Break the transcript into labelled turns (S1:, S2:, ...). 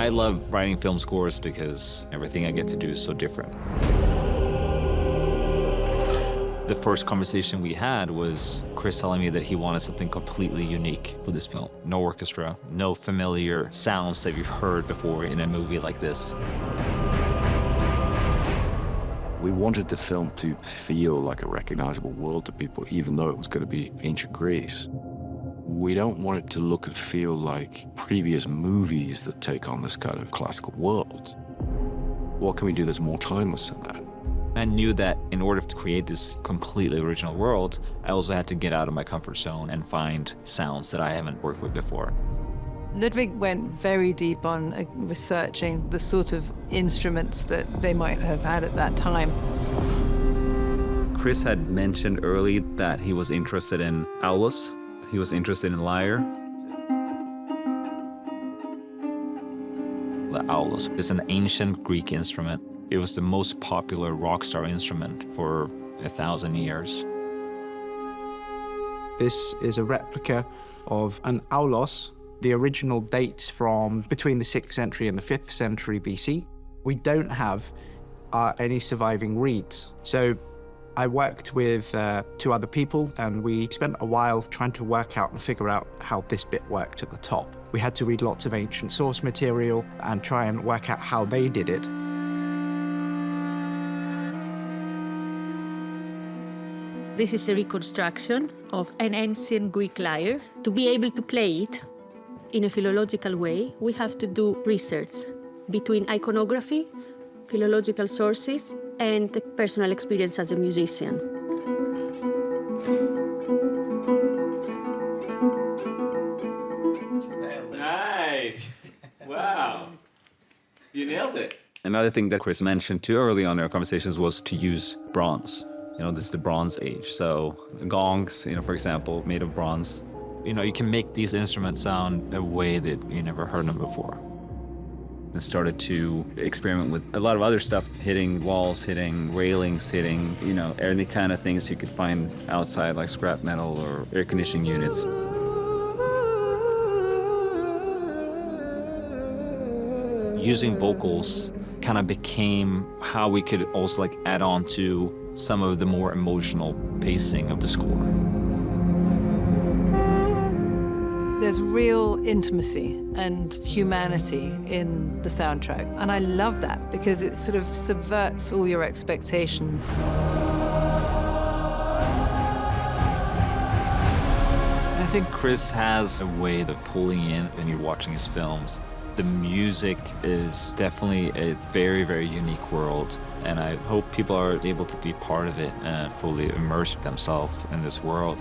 S1: I love writing film scores because everything I get to do is so different. The first conversation we had was Chris telling me that he wanted something completely unique for this film. No orchestra, no familiar sounds that you've heard before in a movie like this.
S2: We wanted the film to feel like a recognizable world to people, even though it was going to be ancient Greece. We don't want it to look and feel like previous movies that take on this kind of classical world. What can we do that's more timeless than that?
S1: I knew that in order to create this completely original world, I also had to get out of my comfort zone and find sounds that I haven't worked with before.
S3: Ludwig went very deep on researching the sort of instruments that they might have had at that time.
S1: Chris had mentioned early that he was interested in aulos. He was interested in lyre. The aulos is an ancient Greek instrument. It was the most popular rock star instrument for 1,000 years.
S4: This is a replica of an aulos. The original dates from between the 6th century and the 5th century BC. We don't have any surviving reeds. So I worked with 2 other people, and we spent a while trying to work out and figure out how this bit worked at the top. We had to read lots of ancient source material and try and work out how they did it.
S5: This is a reconstruction of an ancient Greek lyre. To be able to play it in a philological way, we have to do research between iconography, philological sources, and the personal experience as a musician.
S1: Nice! Wow! You nailed it. Another thing that Chris mentioned too early on in our conversations was to use bronze. You know, this is the Bronze Age, so gongs, you know, for example, made of bronze. You know, you can make these instruments sound a way that you never heard them before. And started to experiment with a lot of other stuff, hitting walls, hitting railings, hitting, you know, any kind of things you could find outside, like scrap metal or air conditioning units. Using vocals kind of became how we could also like add on to some of the more emotional pacing of the score.
S3: There's real intimacy and humanity in the soundtrack. And I love that because it sort of subverts all your expectations.
S1: I think Chris has a way of pulling in when you're watching his films. The music is definitely a very, very unique world, and I hope people are able to be part of it and fully immerse themselves in this world.